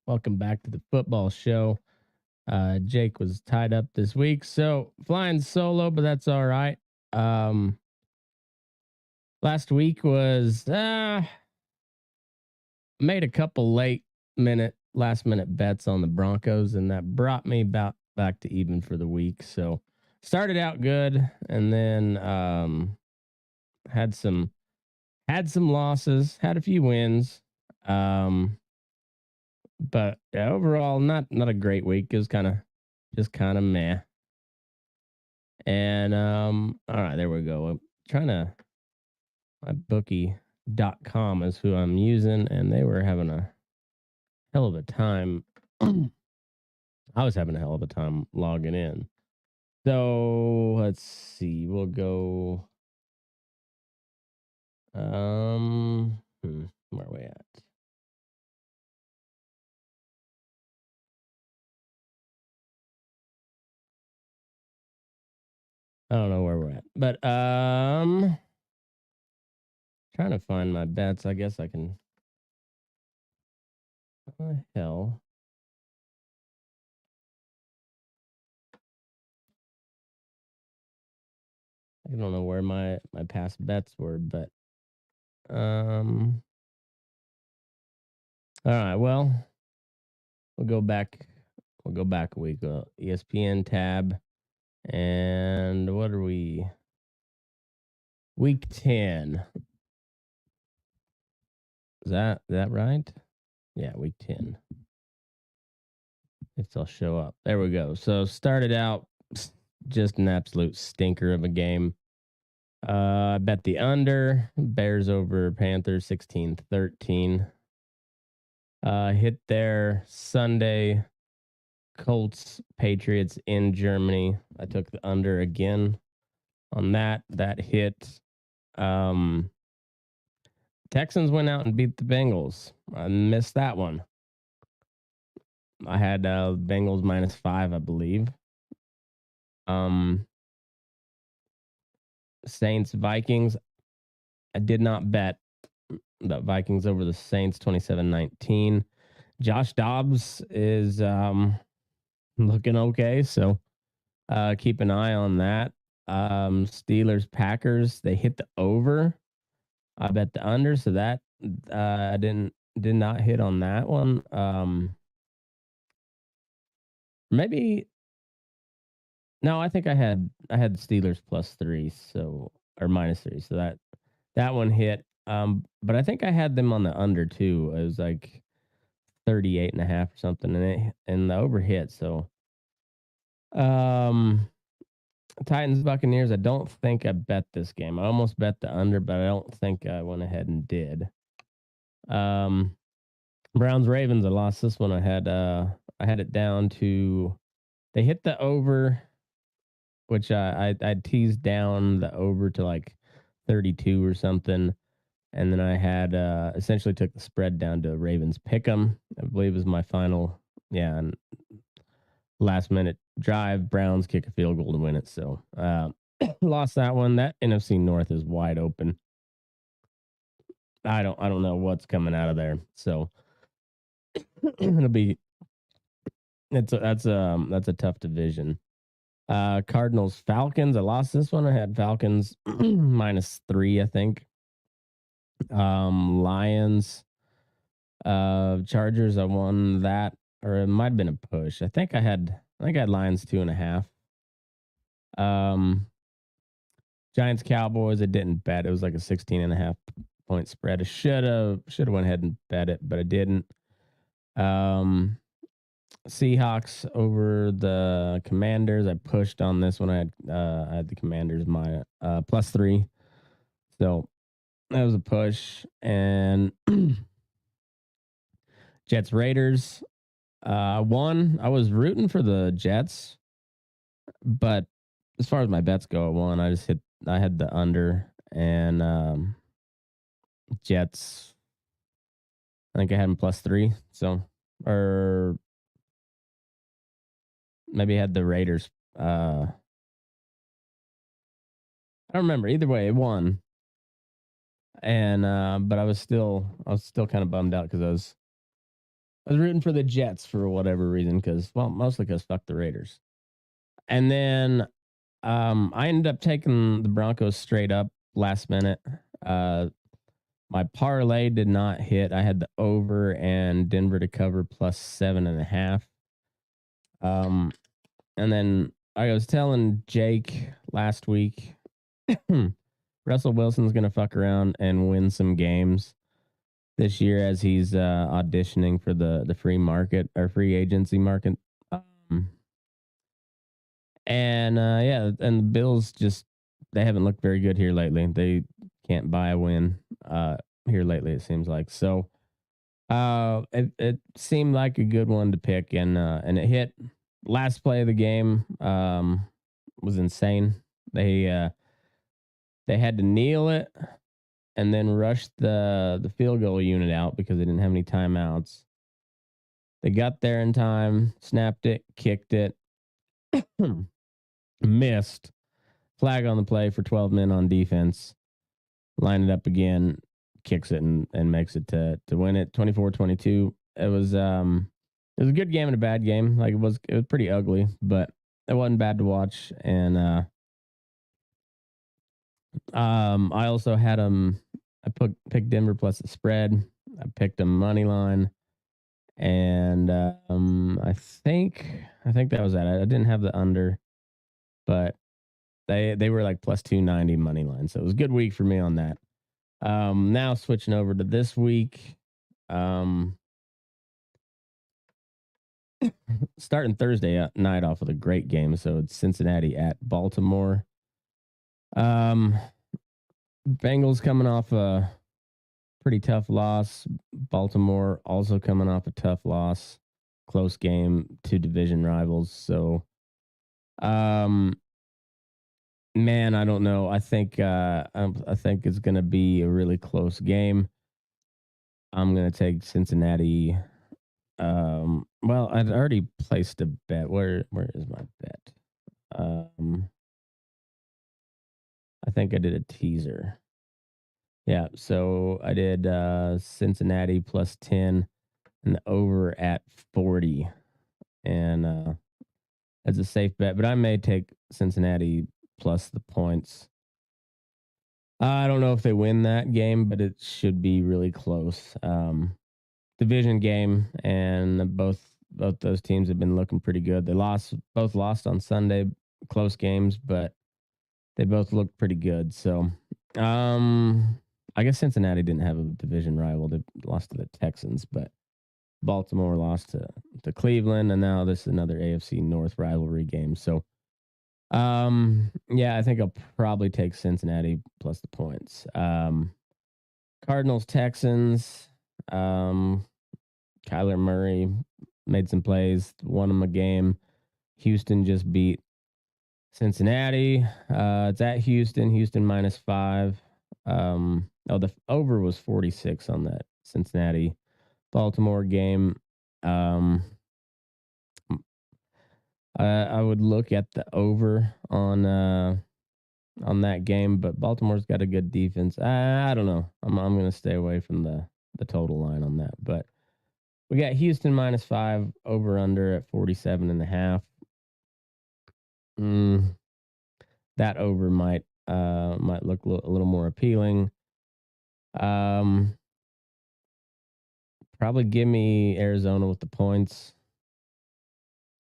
Welcome back to the football show. Jake was tied up this week, so flying solo, but that's all right. Um, Last week was made a couple last minute bets on the Broncos, and that brought me about back to even for the week. So started out good, and then had some losses, had a few wins. Um, but yeah, overall, not a great week. It was kind of meh. And all right, there we go. I'm trying to my bookie.com is who I'm using, and they were having a hell of a time. I was having a hell of a time logging in. So let's see. We'll go where are we at? I don't know where we're at. But trying to find my bets. I guess I can hell. I don't know where my past bets were, but all right, well, we'll go back a week. ESPN tab, and what are we? Week 10. Is that right? Yeah, week 10. If they'll show up. There we go. So started out just an absolute stinker of a game. I bet the under, Bears over Panthers 16-13. Hit there Sunday, Colts Patriots in Germany. I took the under again on that. That hit. Um Texans went out and beat the Bengals. I missed that one. I had Bengals -5, I believe. Um Saints Vikings. I did not bet the Vikings over the Saints 27-19. Josh Dobbs is looking okay, so keep an eye on that. Steelers Packers, they hit the over. I bet the under, so that I did not hit on that one. Maybe no, I think I had the Steelers +3, so or -3, so that one hit. But I think I had them on the under too. It was like 38.5 or something, and the over hit. So um Titans Buccaneers, I don't think I bet this game. I almost bet the under, but I don't think I went ahead and did. Um Browns Ravens, I lost this one. I had it down to they hit the over, which I teased down the over to like 32 or something. And then I had essentially took the spread down to Ravens pick 'em. I believe was my final. Yeah, and last minute drive, Browns kick a field goal to win it. So lost that one. That NFC North is wide open. I don't know what's coming out of there. So it'll be that's a tough division. Cardinals Falcons. I lost this one. I had Falcons -3, I think. Lions, Chargers. I won that, or it might have been a push. I think I had Lions 2.5. Um, Giants Cowboys. I didn't bet. It was like a 16.5 point spread. I should have went ahead and bet it, but I didn't. Seahawks over the Commanders. I pushed on this one. I had the Commanders my +3. So that was a push. And Jets Raiders. Won. I was rooting for the Jets, but as far as my bets go, I won. I had the under, and Jets. I think I had them +3. So, or maybe I had the Raiders. I don't remember. Either way, it won. And but I was still kind of bummed out because I was rooting for the Jets for whatever reason, because mostly because fuck the Raiders. And then I ended up taking the Broncos straight up last minute. My parlay did not hit. I had the over and Denver to cover plus 7.5. And then I was telling Jake last week, Russell Wilson's going to fuck around and win some games this year as he's auditioning for the free market or free agency market. Um, and yeah, and the Bills they haven't looked very good here lately. They can't buy a win here lately, it seems like. So it seemed like a good one to pick, and it hit. Last play of the game was insane. They had to kneel it and then rush the field goal unit out because they didn't have any timeouts. They got there in time, snapped it, kicked it, missed. Flag on the play for 12 men on defense. Line it up again, kicks it and makes it to win it 24-22. It was a good game and a bad game. Like it was pretty ugly, but it wasn't bad to watch. And I also had them. Picked Denver plus the spread. I picked a money line, and I think that was that. I didn't have the under, but they were like plus 290 money line, so it was a good week for me on that. Now switching over to this week, starting Thursday night off with a great game. So it's Cincinnati at Baltimore. Bengals coming off a pretty tough loss. Baltimore also coming off a tough loss. Close game to division rivals. So, man, I don't know. I think it's going to be a really close game. I'm going to take Cincinnati. Well, I'd already placed a bet. Where is my bet? I think I did a teaser. Yeah, so I did Cincinnati plus 10 and the over at 40. And that's a safe bet, but I may take Cincinnati plus the points. I don't know if they win that game, but it should be really close. Division game, and both those teams have been looking pretty good. Both lost on Sunday, close games, but they both looked pretty good. So, I guess Cincinnati didn't have a division rival. They lost to the Texans, but Baltimore lost to Cleveland, and now this is another AFC North rivalry game. So, yeah, I think I'll probably take Cincinnati plus the points. Cardinals, Texans. Kyler Murray made some plays, won them a game. Houston just beat Cincinnati. It's at Houston. Houston -5. The over was 46 on that Cincinnati Baltimore game. I would look at the over on that game, but Baltimore's got a good defense. I don't know. I'm going to stay away from the total line on that. But we got Houston -5, over under at 47.5. That over might look a little more appealing. Probably give me Arizona with the points.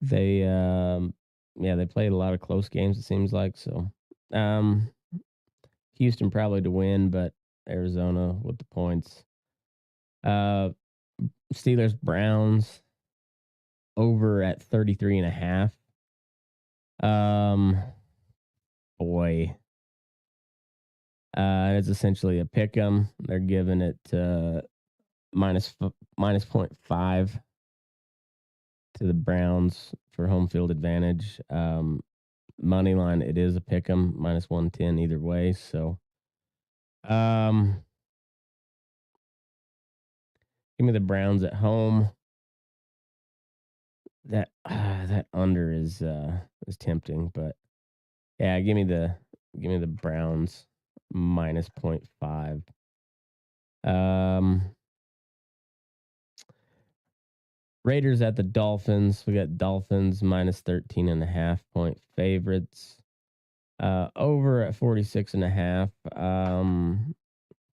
They they played a lot of close games, it seems like. So Houston probably to win, but Arizona with the points. Steelers Browns over at 33.5. Boy. It's essentially a pick 'em. They're giving it minus 0.5 to the Browns for home field advantage. Money line, it is a pick 'em, -110 either way. So, give me the Browns at home. That under is tempting, but yeah, give me the Browns -0.5. Raiders at the Dolphins. We got Dolphins minus 13.5 point favorites. Over at 46.5.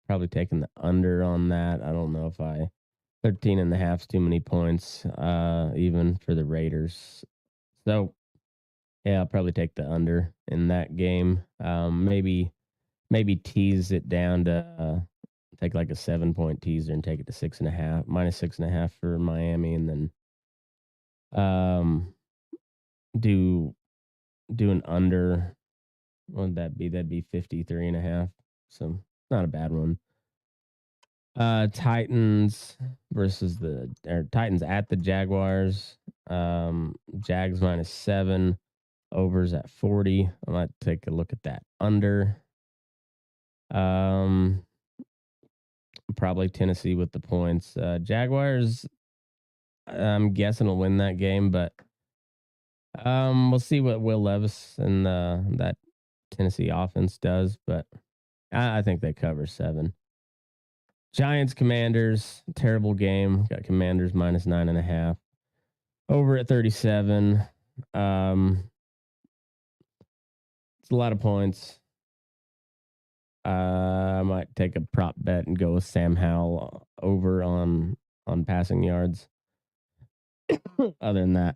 Probably taking the under on that. I don't know if 13.5 is too many points, even for the Raiders. So yeah, I'll probably take the under in that game. Maybe tease it down to take like a 7 point teaser and take it to 6.5, minus 6.5 for Miami, and then do an under. What would that be? That'd be 53.5. So not a bad one. Titans Titans at the Jaguars. Jags minus 7. Overs at 40. I might take a look at that under. Probably Tennessee with the points. Jaguars, I'm guessing will win that game, but we'll see what Will Levis and that Tennessee offense does. But I think they cover 7. Giants Commanders, terrible game. Got Commanders minus 9.5. Over at 37. It's a lot of points. I might take a prop bet and go with Sam Howell over on passing yards. Other than that,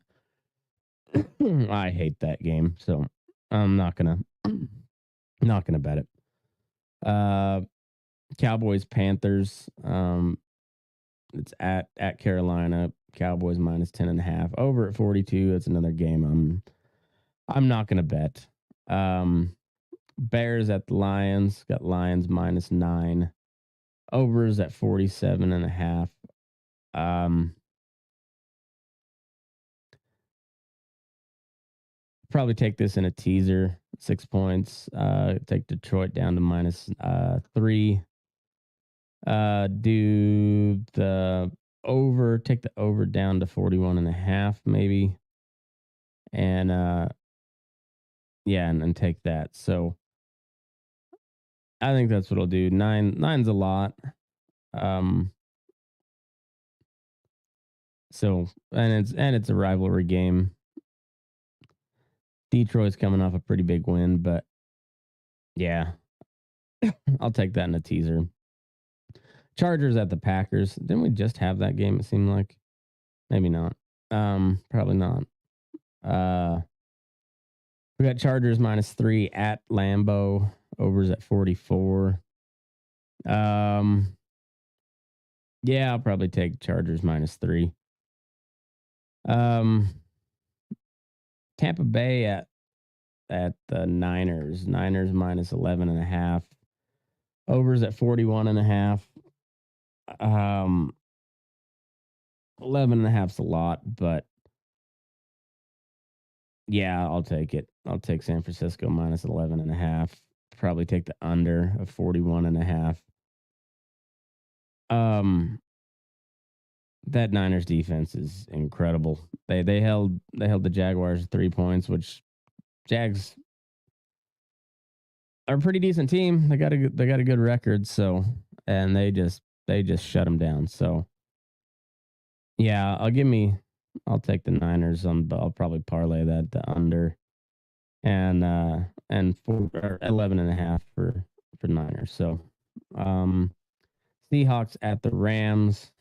I hate that game, so I'm not gonna bet it. Cowboys Panthers. It's at Carolina. Cowboys minus 10.5. Over at 42. It's another game I'm not gonna bet. Bears at the Lions. Got Lions minus 9. Overs at 47.5. Probably take this in a teaser. 6 points. Take Detroit down to minus 3. Do the over. Take the over down to 41.5 maybe. And and take that. So I think that's what I'll do. Nine's a lot. So it's a rivalry game. Detroit's coming off a pretty big win, but yeah, I'll take that in a teaser. Chargers at the Packers. Didn't we just have that game? It seemed like maybe not. Probably not. We got Chargers minus 3 at Lambeau. Overs at 44. Yeah, I'll probably take Chargers minus 3. Tampa Bay at the Niners. Niners minus 11.5. Overs at 41.5. 11.5 is a lot, but yeah, I'll take it. I'll take San Francisco minus 11.5. Probably take the under of 41.5. That Niners defense is incredible. They held the Jaguars 3 points, which Jags are a pretty decent team. They got a good record, so and they just shut them down. So yeah, I'll take the Niners I'll probably parlay that the under and 11.5 for Niners. So Seahawks at the Rams.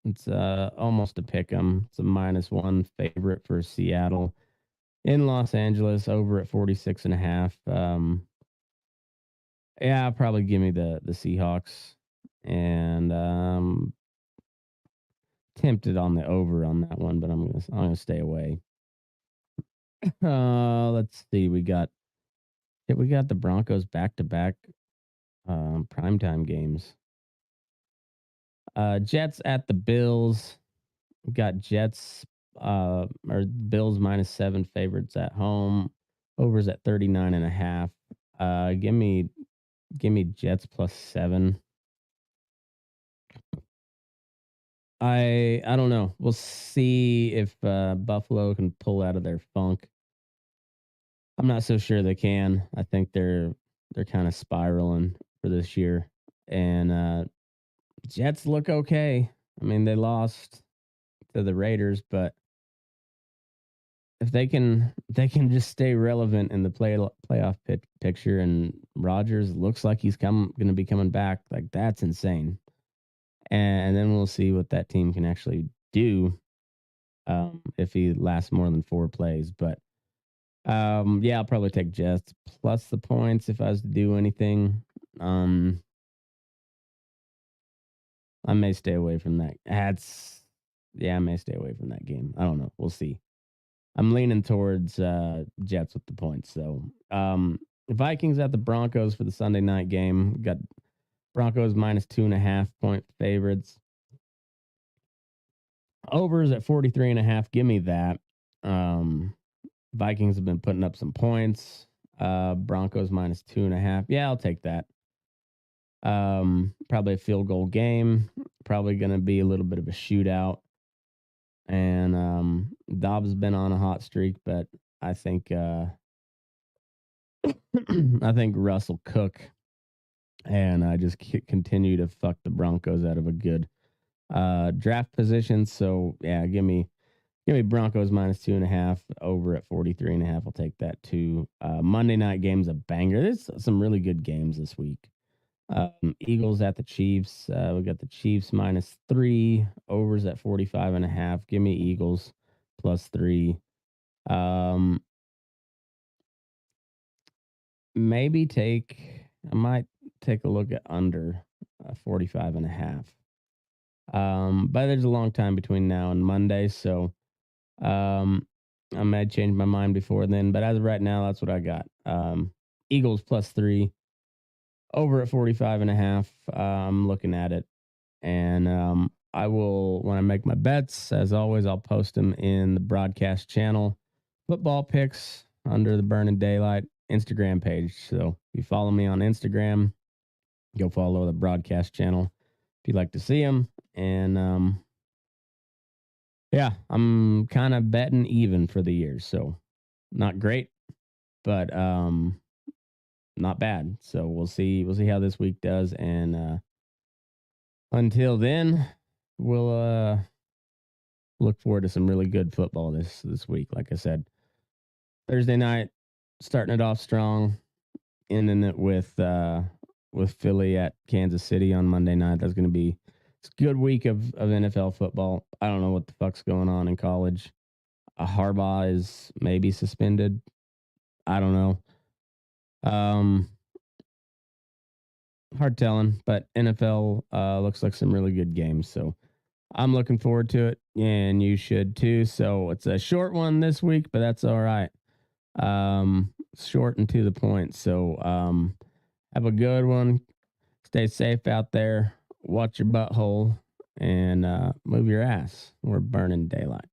It's almost a pick 'em. It's a minus 1 favorite for Seattle in Los Angeles. Over at 46.5. Yeah, probably give me the Seahawks, and tempted on the over on that one, but I'm gonna stay away. Let's see. We got the Broncos back to back primetime games. Jets at the Bills. We got Jets or Bills minus 7 favorites at home. Overs at 39.5. Give me Jets plus 7. I don't know. We'll see if Buffalo can pull out of their funk. I'm not so sure they can. I think they're kind of spiraling for this year. And Jets look okay. I mean, they lost to the Raiders, but if they can just stay relevant in the playoff picture, and Rodgers looks like he's going to be coming back, like that's insane. And then we'll see what that team can actually do if he lasts more than 4 plays. But yeah, I'll probably take Jets plus the points if I was to do anything. I may stay away from that. I may stay away from that game. I don't know. We'll see. I'm leaning towards Jets with the points. So Vikings at the Broncos for the Sunday night game. Got Broncos minus 2.5 point favorites. Overs at 43.5. Give me that. Vikings have been putting up some points. Broncos minus 2.5. Yeah, I'll take that. Probably a field goal game. Probably going to be a little bit of a shootout. And Dobbs has been on a hot streak, but I think Russ will cook and just continue to fuck the Broncos out of a good draft position. So yeah, give me Broncos minus 2.5 over at 43.5. I'll take that too. Monday night game's a banger. There's some really good games this week. Eagles at the Chiefs. We got the Chiefs minus 3, overs at 45.5. Give me Eagles plus 3. I might take a look at under 45.5. But there's a long time between now and Monday, so I might change my mind before then. But as of right now, that's what I got. Eagles plus 3. Over at 45.5. I'm looking at it. And I will, when I make my bets, as always, I'll post them in the broadcast channel. Football picks under the Burnin Daylight Instagram page. So if you follow me on Instagram, go follow the broadcast channel if you'd like to see them. And yeah, I'm kind of betting even for the year. So not great, but not bad. So we'll see how this week does. And until then, we'll look forward to some really good football this week. Like I said, Thursday night, starting it off strong, ending it with Philly at Kansas City on Monday night. That's going to be a good week of NFL football. I don't know what the fuck's going on in college. Harbaugh is maybe suspended. I don't know. Hard telling, but NFL looks like some really good games. So I'm looking forward to it, and you should too. So it's a short one this week, but that's all right. Short and to the point. So have a good one. Stay safe out there. Watch your butthole and move your ass. We're burning daylight.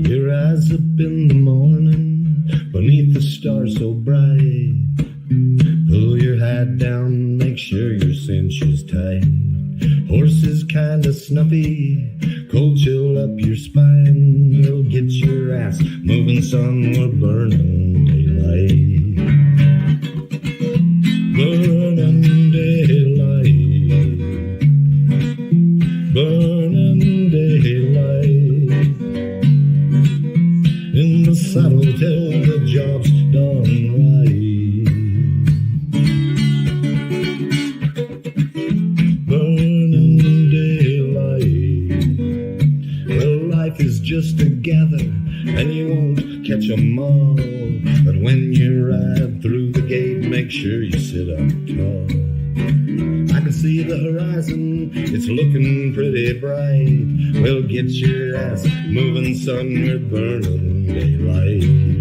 Your eyes up in the morning beneath the stars so bright. Pull your hat down, make sure your cinch is tight. Horse is kinda snuffy, cold chill up your spine. We'll get your ass moving, son, we're burning daylight. Burning daylight. Burning daylight. In the saddle till the job's done right. Just together, and you won't catch 'em all. But when you ride through the gate, make sure you sit up tall. I can see the horizon, it's looking pretty bright. Well, get your ass moving, son, we're burning daylight.